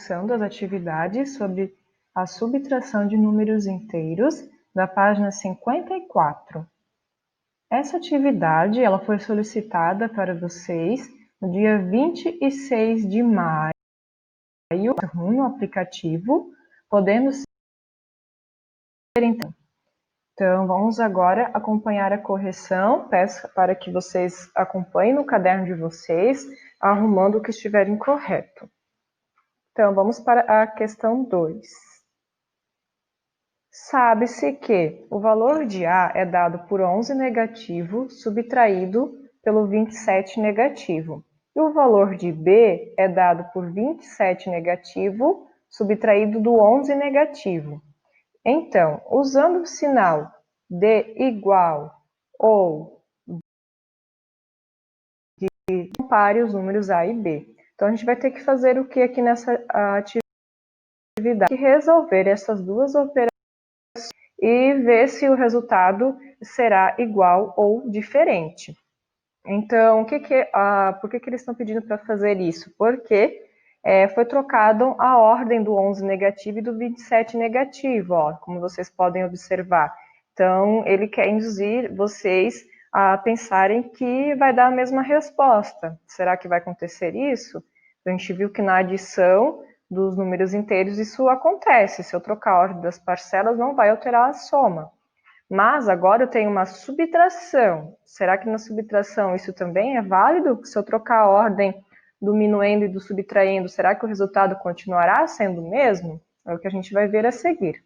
correção das atividades sobre a subtração de números inteiros, da página 54. Essa atividade ela foi solicitada para vocês no dia 26 de maio, no aplicativo, podendo ser então. Então, vamos agora acompanhar a correção. Peço para que vocês acompanhem no caderno de vocês, arrumando o que estiver incorreto. Então, vamos para a questão 2. Sabe-se que o valor de A é dado por 11 negativo subtraído pelo 27 negativo. E o valor de B é dado por 27 negativo subtraído do 11 negativo. Então, usando o sinal de igual ou de compare os números A e B. Então, a gente vai ter que fazer o que aqui nessa atividade? Resolver essas duas operações e ver se o resultado será igual ou diferente. Então, por que eles estão pedindo para fazer isso? Porque foi trocado a ordem do 11 negativo e do 27 negativo, ó, como vocês podem observar. Então, ele quer induzir vocês a pensarem que vai dar a mesma resposta. Será que vai acontecer isso? A gente viu que na adição dos números inteiros isso acontece. Se eu trocar a ordem das parcelas, não vai alterar a soma. Mas agora eu tenho uma subtração. Será que na subtração isso também é válido? Se eu trocar a ordem do minuendo e do subtraindo, será que o resultado continuará sendo o mesmo? É o que a gente vai ver a seguir.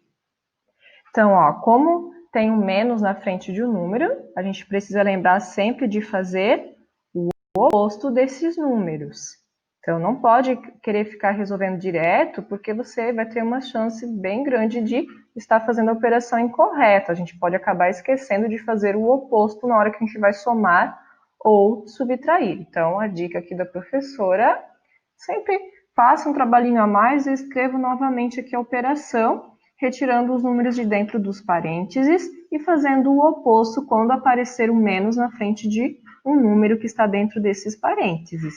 Então, ó, como tem um menos na frente de um número, a gente precisa lembrar sempre de fazer o oposto desses números. Então, não pode querer ficar resolvendo direto, porque você vai ter uma chance bem grande de estar fazendo a operação incorreta. A gente pode acabar esquecendo de fazer o oposto na hora que a gente vai somar ou subtrair. Então, a dica aqui da professora, sempre faça um trabalhinho a mais e escreva novamente aqui a operação, retirando os números de dentro dos parênteses e fazendo o oposto quando aparecer o menos na frente de um número que está dentro desses parênteses.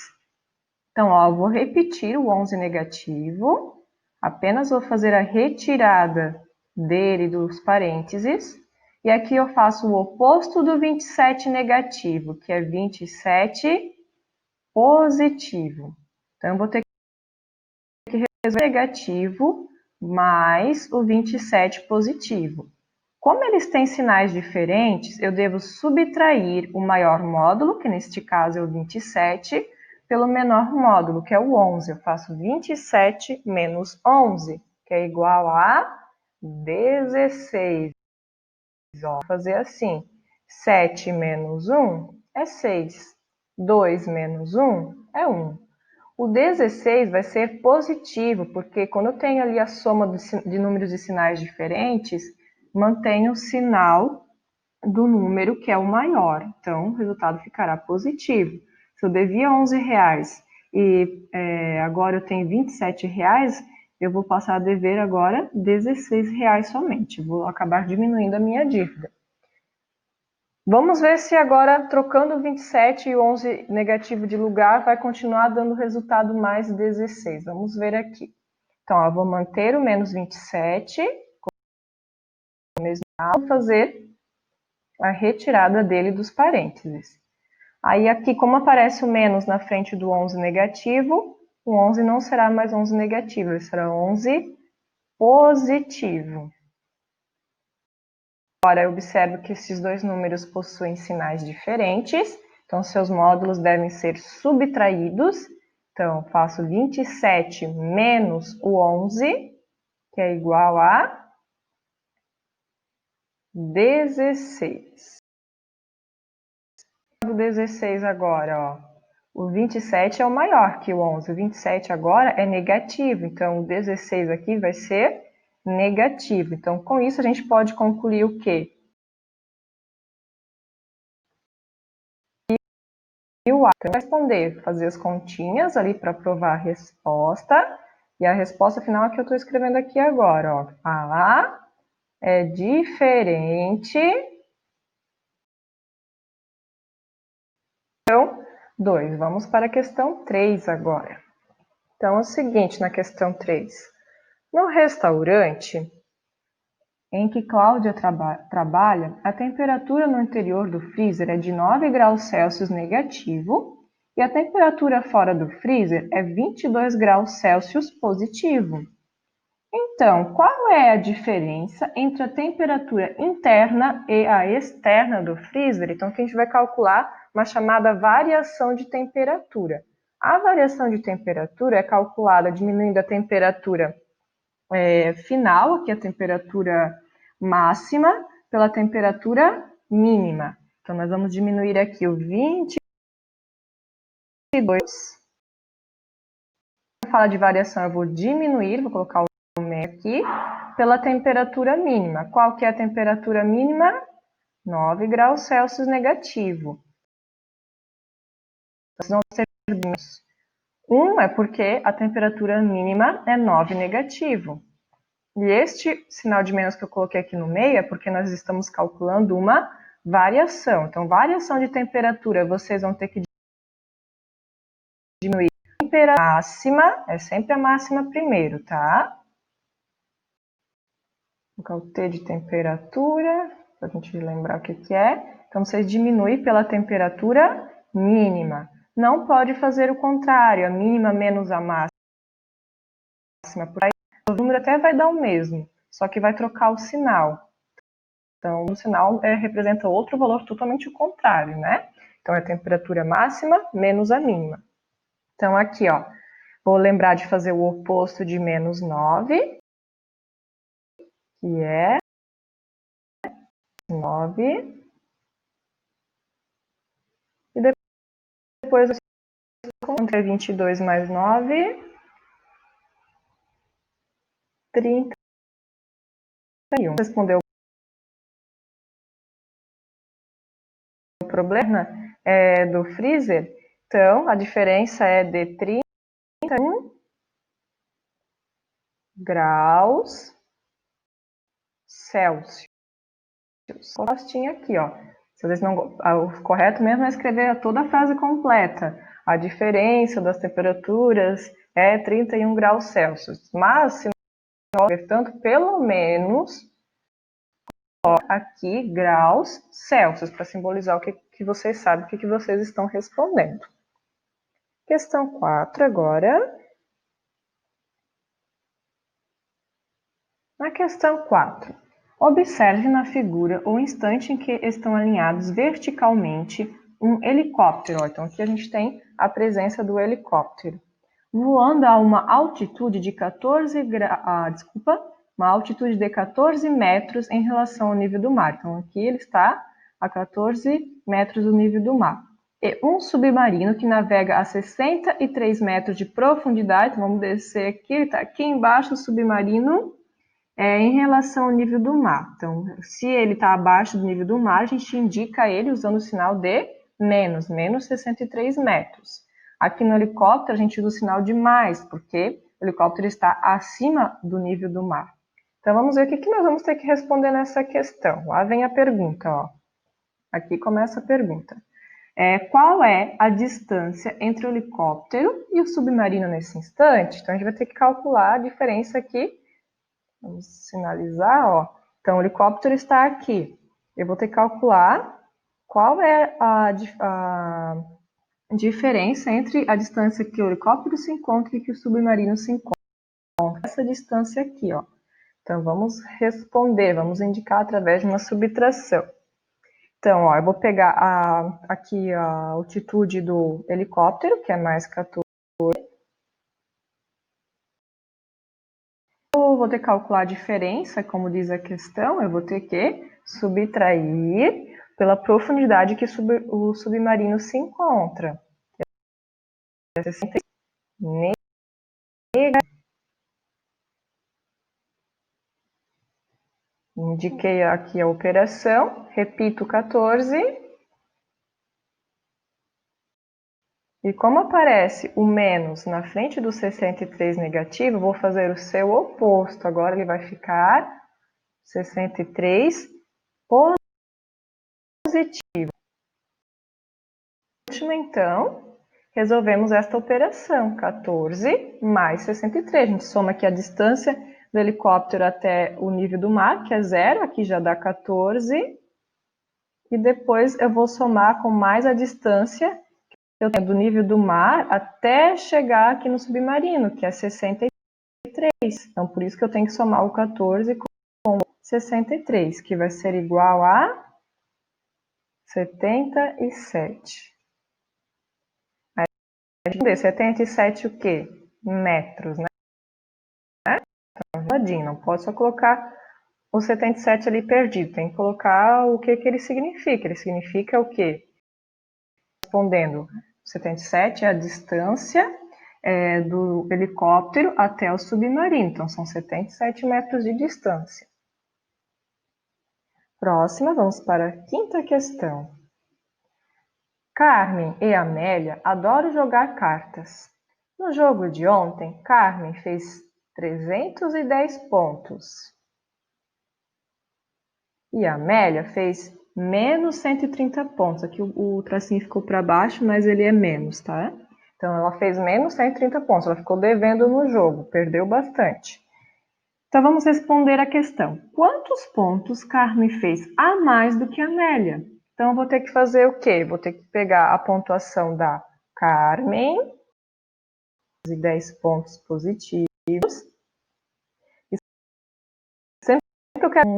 Então, ó, eu vou repetir o 11 negativo, apenas vou fazer a retirada dele dos parênteses, e aqui eu faço o oposto do 27 negativo, que é 27 positivo. Então, eu vou ter que resolver o negativo mais o 27 positivo. Como eles têm sinais diferentes, eu devo subtrair o maior módulo, que neste caso é o 27, pelo menor módulo, que é o 11. Eu faço 27 menos 11, que é igual a 16. Vou fazer assim, 7 menos 1 é 6, 2 menos 1 é 1. O 16 vai ser positivo, porque quando eu tenho ali a soma de números e sinais diferentes, mantenho o sinal do número que é o maior. Então, o resultado ficará positivo. Se eu devia R$11 e agora eu tenho R$27, eu vou passar a dever agora R$16 somente. Vou acabar diminuindo a minha dívida. Vamos ver se agora, trocando o 27 e o 11 negativo de lugar, vai continuar dando resultado mais 16. Vamos ver aqui. Então, ó, vou manter o menos 27, vou fazer a retirada dele dos parênteses. Aí aqui, como aparece o menos na frente do 11 negativo, o 11 não será mais 11 negativo, ele será 11 positivo. Agora, eu observo que esses dois números possuem sinais diferentes, então seus módulos devem ser subtraídos. Então, faço 27 menos o 11, que é igual a 16. O 16 agora, ó, o 27 é o maior que o 11, o 27 agora é negativo, então o 16 aqui vai ser negativo. Então, com isso, a gente pode concluir o quê? E o A. Então, responder, fazer as continhas ali para provar a resposta, e a resposta final é que eu estou escrevendo aqui agora, ó. A é diferente. Então, 2. Vamos para a questão 3 agora. Então é o seguinte, na questão 3. No restaurante em que Cláudia trabalha, a temperatura no interior do freezer é de 9 graus Celsius negativo e a temperatura fora do freezer é 22 graus Celsius positivo. Então, qual é a diferença entre a temperatura interna e a externa do freezer? Então, aqui a gente vai calcular uma chamada variação de temperatura. A variação de temperatura é calculada diminuindo a temperatura final, aqui a temperatura máxima, pela temperatura mínima. Então, nós vamos diminuir aqui o 22. Para falar de variação, eu vou diminuir, vou colocar o meio aqui, pela temperatura mínima. Qual que é a temperatura mínima? 9 graus Celsius negativo. Então, 1 é porque a temperatura mínima é 9 negativo. E este sinal de menos que eu coloquei aqui no meio é porque nós estamos calculando uma variação. Então, variação de temperatura, vocês vão ter que diminuir a temperatura máxima, é sempre a máxima primeiro, tá? Vou colocar o T de temperatura, para a gente lembrar o que é. Então, vocês diminuem pela temperatura mínima. Não pode fazer o contrário, a mínima menos a máxima. Por aí, o número até vai dar o mesmo, só que vai trocar o sinal. Então, o sinal representa outro valor totalmente o contrário, né? Então, é a temperatura máxima menos a mínima. Então, aqui, ó, vou lembrar de fazer o oposto de menos 9, que é 9. E depois, entre 22 mais 9, 31. Respondeu o problema do freezer. Então, a diferença é de 31 graus Celsius. Postinho aqui, ó. Se vocês não, o correto mesmo é escrever toda a frase completa. A diferença das temperaturas é 31 graus Celsius. Mas, se não, portanto, pelo menos aqui graus Celsius, para simbolizar o que vocês sabem, o que vocês estão respondendo. Questão 4 agora. Na questão 4, observe na figura o instante em que estão alinhados verticalmente um helicóptero. Então, aqui a gente tem a presença do helicóptero, voando a uma altitude de 14 metros em relação ao nível do mar. Então, aqui ele está a 14 metros do nível do mar. E um submarino que navega a 63 metros de profundidade, vamos descer aqui, ele está aqui embaixo do submarino, em relação ao nível do mar. Então, se ele está abaixo do nível do mar, a gente indica ele usando o sinal de menos 63 metros. Aqui no helicóptero, a gente usa o sinal de mais, porque o helicóptero está acima do nível do mar. Então, vamos ver o que nós vamos ter que responder nessa questão. Lá vem a pergunta, ó. Aqui começa a pergunta. Qual é a distância entre o helicóptero e o submarino nesse instante? Então, a gente vai ter que calcular a diferença aqui. Vamos sinalizar, ó. Então, o helicóptero está aqui. Eu vou ter que calcular qual é a diferença entre a distância que o helicóptero se encontra e que o submarino se encontra. Essa distância aqui, ó. Então, vamos responder, vamos indicar através de uma subtração. Então, ó, eu vou pegar aqui a altitude do helicóptero, que é mais 14. Eu vou ter que calcular a diferença, como diz a questão, eu vou ter que subtrair pela profundidade que o submarino se encontra. Indiquei aqui a operação, repito 14. E como aparece o menos na frente do 63 negativo, vou fazer o seu oposto. Agora ele vai ficar 63 positivo. Último, então, resolvemos esta operação, 14 mais 63. A gente soma aqui a distância do helicóptero até o nível do mar, que é 0, aqui já dá 14. E depois eu vou somar com mais a distância que eu tenho do nível do mar até chegar aqui no submarino, que é 63. Então, por isso que eu tenho que somar o 14 com 63, que vai ser igual a 77. Aí, 77 o quê? Metros, né? Então, não pode só colocar o 77 ali perdido, tem que colocar o que ele significa. Ele significa o quê? Respondendo, 77 é a distância do helicóptero até o submarino, então são 77 metros de distância. Próxima, vamos para a quinta questão. Carmen e Amélia adoram jogar cartas. No jogo de ontem, Carmen fez 310 pontos. E a Amélia fez menos 130 pontos. Aqui o tracinho ficou para baixo, mas ele é menos, tá? Então, ela fez menos 130 pontos. Ela ficou devendo no jogo, perdeu bastante. Então, vamos responder a questão. Quantos pontos Carmen fez a mais do que a Amélia? Então, eu vou ter que fazer o quê? Vou ter que pegar a pontuação da Carmen, 10 pontos positivos. E sempre que eu quero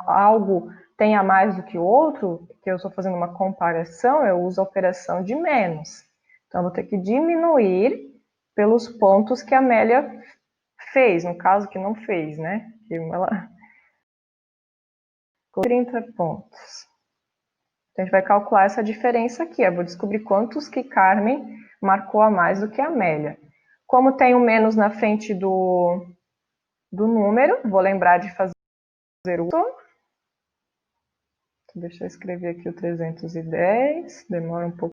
algo tenha mais do que o outro, que eu estou fazendo uma comparação, eu uso a operação de menos. Então, eu vou ter que diminuir pelos pontos que a Amélia fez, no caso que não fez, né? Ela 30 pontos. Então, a gente vai calcular essa diferença aqui. Eu vou descobrir quantos que Carmen marcou a mais do que a Amélia. Como tem o menos na frente do número, vou lembrar de fazer o... Deixa eu escrever aqui o 310. Demora um pouquinho,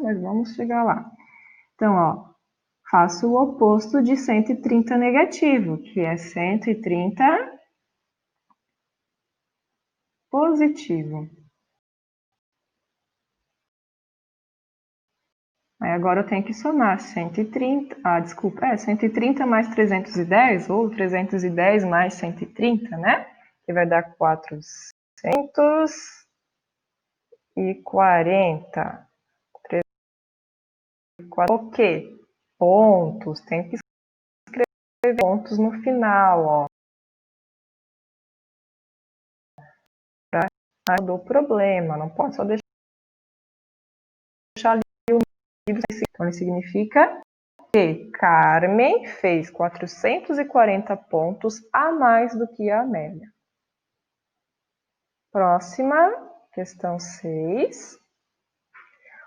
mas vamos chegar lá. Então, ó, faço o oposto de 130 negativo, que é 130 positivo. Aí agora eu tenho que somar 130, 130 mais 310, ou 310 mais 130, né? Que vai dar 440. O quê? Pontos. Tem que escrever pontos no final, ó. Do problema, não pode só deixar ali o livro. Então, ele significa que Carmen fez 440 pontos a mais do que a Amélia. Próxima, questão 6.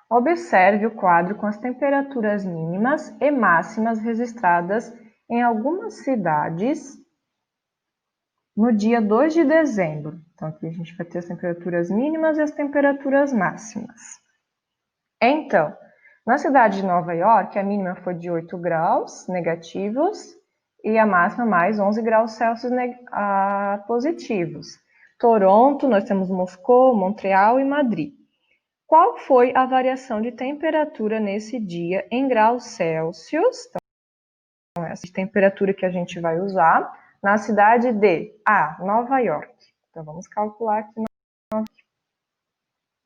Observe o quadro com as temperaturas mínimas e máximas registradas em algumas cidades no dia 2 de dezembro. Então, aqui a gente vai ter as temperaturas mínimas e as temperaturas máximas. Então, na cidade de Nova York, a mínima foi de 8 graus negativos e a máxima mais 11 graus Celsius positivos. Toronto, nós temos Moscou, Montreal e Madrid. Qual foi a variação de temperatura nesse dia em graus Celsius? Então, essa temperatura que a gente vai usar na cidade de Nova York. Então, vamos calcular aqui.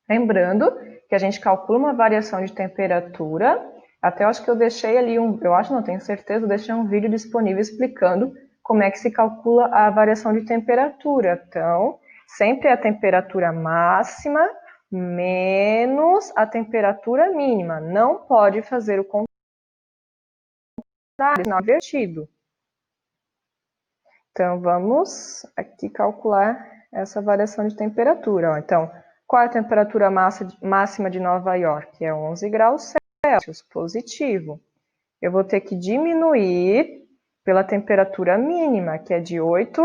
Lembrando que a gente calcula uma variação de temperatura. Até eu acho que eu deixei ali eu acho, não tenho certeza, eu deixei um vídeo disponível explicando como é que se calcula a variação de temperatura. Então, sempre a temperatura máxima menos a temperatura mínima. Não pode fazer o contrário, não invertido. Então, vamos aqui calcular essa variação de temperatura. Ó. Então, qual é a temperatura máxima de Nova York? É 11 graus Celsius, positivo. Eu vou ter que diminuir pela temperatura mínima, que é de 8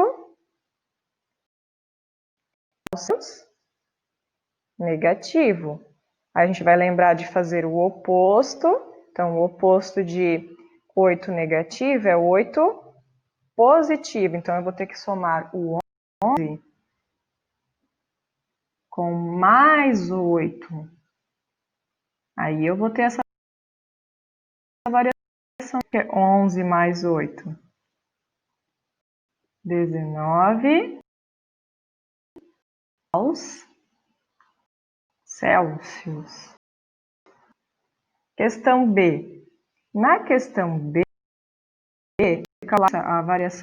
Celsius, negativo. Aí a gente vai lembrar de fazer o oposto. Então, o oposto de 8 negativo é 8 positivo. Então, eu vou ter que somar o 11 com mais 8. Aí eu vou ter essa variação, que é 11 mais 8. 19 graus Celsius. Questão B. Na questão B, a variação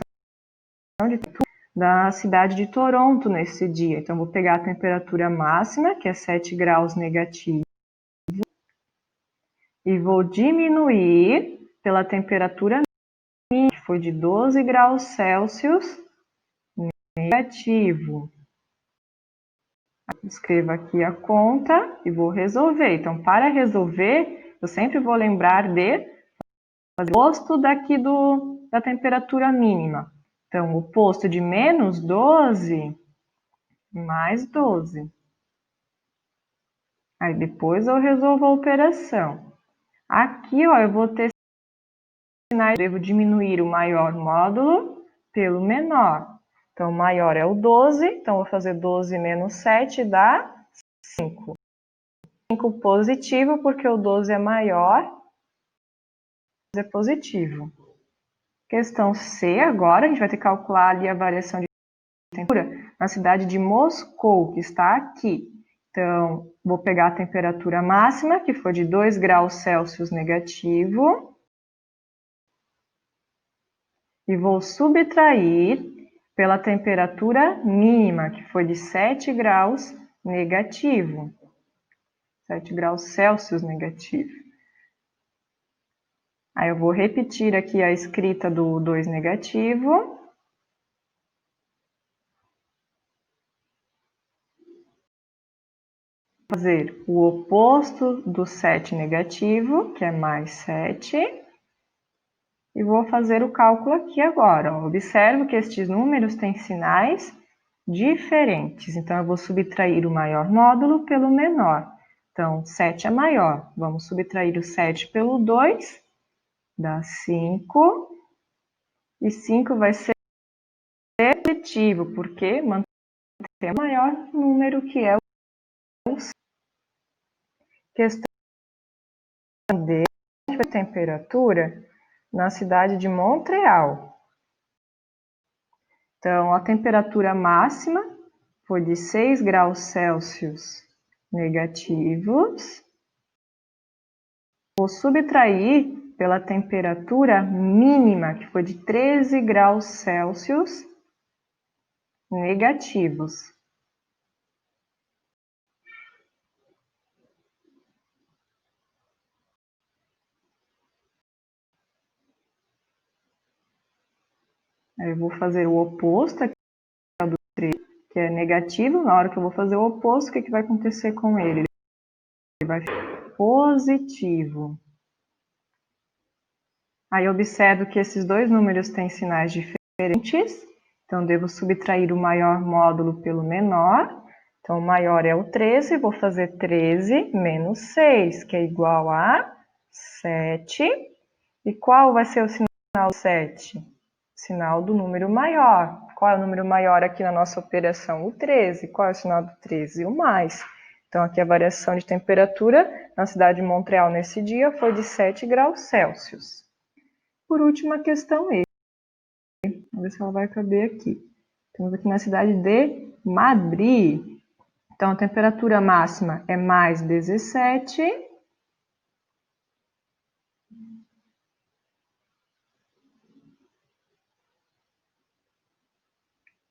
de temperatura da cidade de Toronto nesse dia. Então, vou pegar a temperatura máxima, que é 7 graus negativo, e vou diminuir pela temperatura mínima, que foi de 12 graus Celsius negativo. Escrevo aqui a conta e vou resolver. Então, para resolver, eu sempre vou lembrar de fazer o oposto daqui da temperatura mínima. Então, o oposto de menos 12, mais 12. Aí, depois eu resolvo a operação. Aqui, ó, eu vou ter sinais, eu devo diminuir o maior módulo pelo menor. Então, o maior é o 12, então vou fazer 12 menos 7 dá 5. 5 positivo, porque o 12 é maior, é positivo. Questão C, agora a gente vai ter que calcular ali a variação de temperatura na cidade de Moscou, que está aqui. Então, vou pegar a temperatura máxima, que foi de 2 graus Celsius negativo, e vou subtrair pela temperatura mínima, que foi de 7 graus negativo. 7 graus Celsius negativo. Aí eu vou repetir aqui a escrita do 2 negativo. Fazer o oposto do 7 negativo, que é mais 7. E vou fazer o cálculo aqui agora. Observe que estes números têm sinais diferentes. Então, eu vou subtrair o maior módulo pelo menor. Então, 7 é maior. Vamos subtrair o 7 pelo 2, dá 5. E 5 vai ser positivo, porque mantém o maior número, que é o 5. Questão D, a temperatura na cidade de Montreal. Então, a temperatura máxima foi de 6 graus Celsius negativos. Vou subtrair pela temperatura mínima, que foi de 13 graus Celsius negativos. Aí eu vou fazer o oposto aqui do 13, que é negativo. Na hora que eu vou fazer o oposto, o que vai acontecer com ele? Ele vai ficar positivo. Aí observo que esses dois números têm sinais diferentes. Então, devo subtrair o maior módulo pelo menor. Então, o maior é o 13, vou fazer 13 menos 6, que é igual a 7. E qual vai ser o sinal do 7? Sinal do número maior. Qual é o número maior aqui na nossa operação? O 13. Qual é o sinal do 13? O mais. Então, aqui a variação de temperatura na cidade de Montreal nesse dia foi de 7 graus Celsius. Por último, a questão E. Vamos ver se ela vai caber aqui. Estamos aqui na cidade de Madrid. Então, a temperatura máxima é mais 17.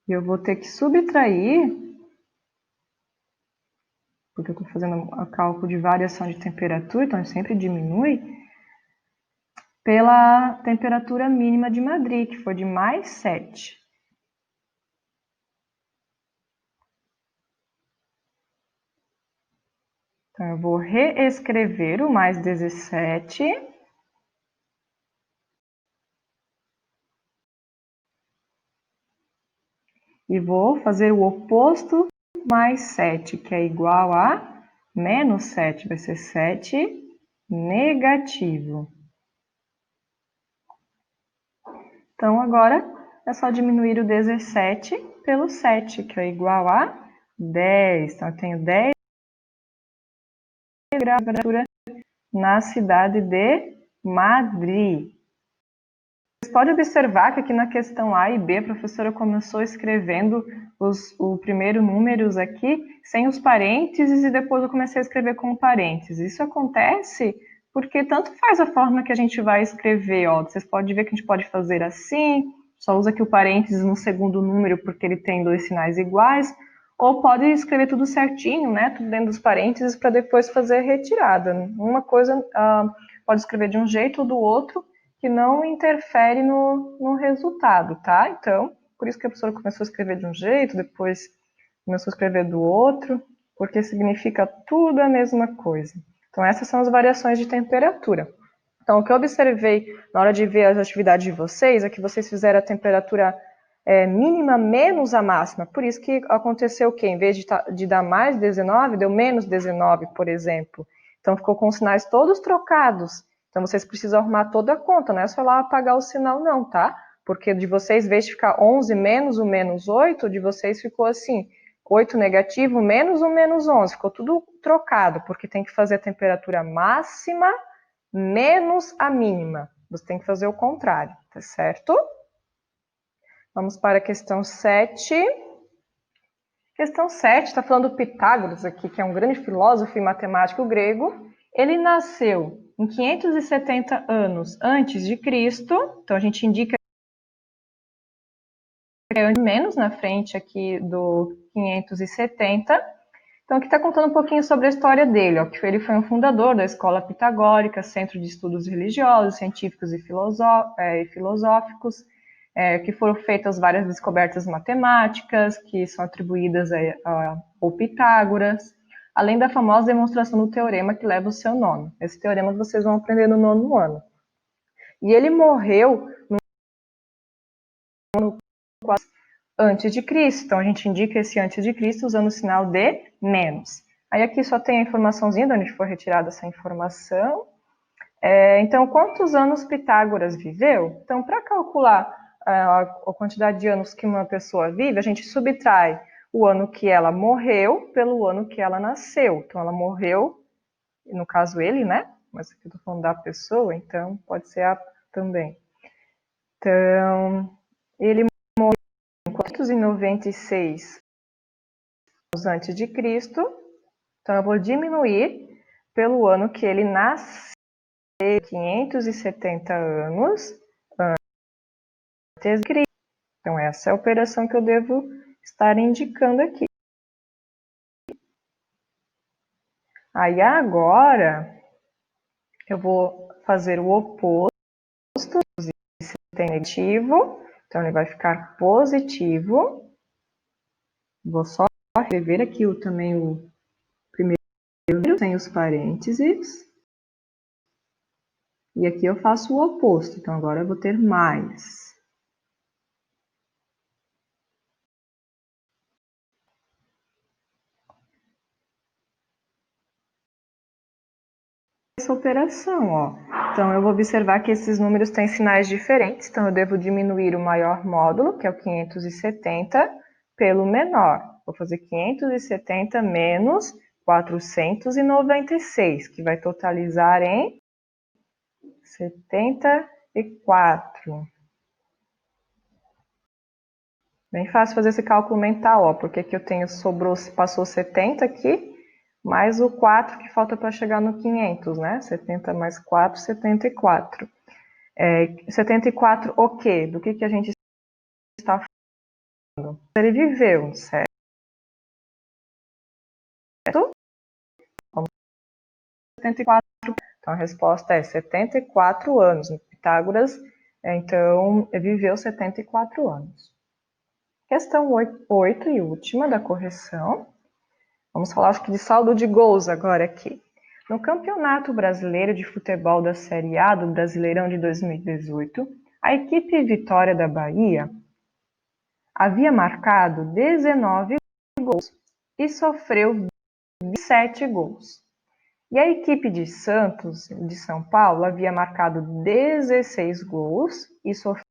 E eu vou ter que subtrair, porque eu estou fazendo o cálculo de variação de temperatura, então sempre diminui, pela temperatura mínima de Madrid, que foi de mais 7. Então, eu vou reescrever o mais 17. E vou fazer o oposto mais 7, que é igual a menos 7. Vai ser 7 negativo. Então, agora é só diminuir o 17 pelo 7, que é igual a 10. Então, eu tenho 10 graus de temperatura na cidade de Madrid. Vocês podem observar que aqui na questão A e B, a professora começou escrevendo os primeiros números aqui sem os parênteses e depois eu comecei a escrever com parênteses. Isso acontece porque tanto faz a forma que a gente vai escrever, ó. Vocês podem ver que a gente pode fazer assim, só usa aqui o parênteses no segundo número porque ele tem dois sinais iguais, ou pode escrever tudo certinho, né, tudo dentro dos parênteses para depois fazer a retirada. Uma coisa pode escrever de um jeito ou do outro, que não interfere no resultado, tá? Então, por isso que a professora começou a escrever de um jeito, depois começou a escrever do outro, porque significa tudo a mesma coisa. Então, essas são as variações de temperatura. Então, o que eu observei na hora de ver as atividades de vocês é que vocês fizeram a temperatura mínima menos a máxima. Por isso que aconteceu o quê? Em vez de dar mais 19, deu menos 19, por exemplo. Então, ficou com os sinais todos trocados. Então, vocês precisam arrumar toda a conta, não é só lá apagar o sinal não, tá? Porque de vocês, em vez de ficar 11 menos o menos 8, de vocês ficou assim, 8 negativo menos o menos 11. Ficou tudo trocado, porque tem que fazer a temperatura máxima menos a mínima. Você tem que fazer o contrário, tá certo? Vamos para a questão 7. Questão 7 está falando do Pitágoras aqui, que é um grande filósofo e matemático grego. Ele nasceu em 570 anos antes de Cristo, então a gente indica que é menos na frente aqui do 570. Então aqui está contando um pouquinho sobre a história dele, ó, que ele foi um fundador da escola pitagórica, centro de estudos religiosos, científicos e filosóficos, que foram feitas várias descobertas matemáticas, que são atribuídas ao Pitágoras, além da famosa demonstração do teorema que leva o seu nome. Esse teorema vocês vão aprender no 9º ano. E ele morreu no antes de Cristo, então a gente indica esse antes de Cristo usando o sinal de menos. Aí aqui só tem a informaçãozinha de onde foi retirada essa informação. Então, quantos anos Pitágoras viveu? Então, para calcular a quantidade de anos que uma pessoa vive, a gente subtrai o ano que ela morreu pelo ano que ela nasceu. Então, ela morreu, no caso ele, né? Mas aqui eu estou falando da pessoa, então pode ser a também. Então, ele morreu em 496 anos antes de Cristo. Então, eu vou diminuir pelo ano que ele nasceu, 570 anos antes de Cristo. Então, essa é a operação que eu devo estar indicando aqui. Aí, agora, eu vou fazer o oposto. Se tem negativo, então ele vai ficar positivo. Vou só escrever aqui também o primeiro número sem os parênteses. E aqui eu faço o oposto. Então, agora eu vou ter mais. Essa operação, ó. Então, eu vou observar que esses números têm sinais diferentes, então eu devo diminuir o maior módulo, que é o 570, pelo menor. Vou fazer 570 menos 496, que vai totalizar em 74. Bem fácil fazer esse cálculo mental, ó, porque aqui eu tenho, passou 70 aqui, mais o 4 que falta para chegar no 500, né? 70 mais 4, 74. 74 o quê? Do que a gente está falando? Ele viveu, certo? Vamos 74. Então a resposta é 74 anos. Pitágoras, então, viveu 74 anos. Questão 8 e última da correção. Vamos falar, acho que de saldo de gols agora aqui. No Campeonato Brasileiro de Futebol da Série A do Brasileirão de 2018, a equipe Vitória da Bahia havia marcado 19 gols e sofreu 27 gols. E a equipe de Santos, de São Paulo, havia marcado 16 gols e sofreu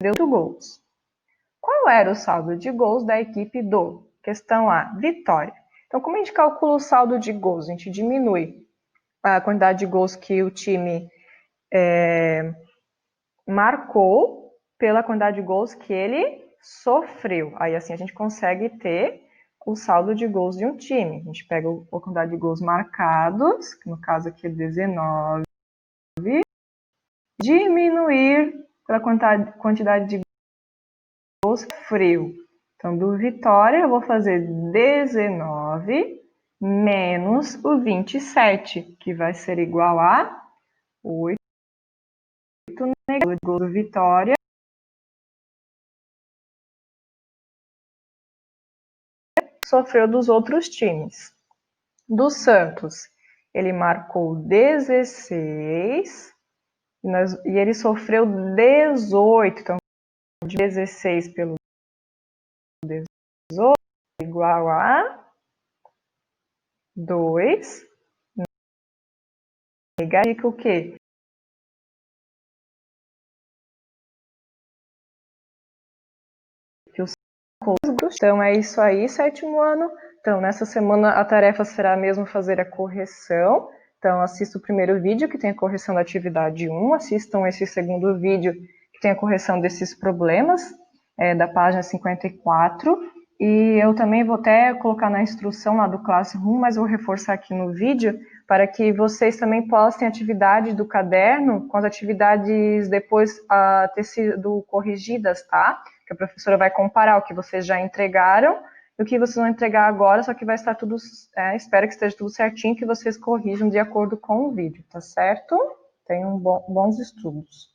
8 gols. Qual era o saldo de gols da equipe questão A, Vitória? Então, como a gente calcula o saldo de gols? A gente diminui a quantidade de gols que o time marcou pela quantidade de gols que ele sofreu. Aí assim a gente consegue ter o saldo de gols de um time. A gente pega a quantidade de gols marcados, que no caso aqui é 19, diminuir pela quantidade de gols sofreu. Então, do Vitória, eu vou fazer 19 menos o 27, que vai ser igual a 8 gols do Vitória. Sofreu dos outros times. Do Santos, ele marcou 16 e ele sofreu 18. Então, 16 pelo 18 é igual a 2. Significa o quê? Que os grupos. Então, é isso aí, sétimo ano. Então, nessa semana a tarefa será mesmo fazer a correção. Então, assista o primeiro vídeo, que tem a correção da atividade 1. Assistam esse segundo vídeo, que tem a correção desses problemas, da página 54. E eu também vou até colocar na instrução lá do Classroom, mas vou reforçar aqui no vídeo, para que vocês também postem atividade do caderno, com as atividades depois ter sido corrigidas, tá? Que a professora vai comparar o que vocês já entregaram e o que vocês vão entregar agora, só que vai estar tudo, espero que esteja tudo certinho, que vocês corrijam de acordo com o vídeo, tá certo? Tenham bons estudos.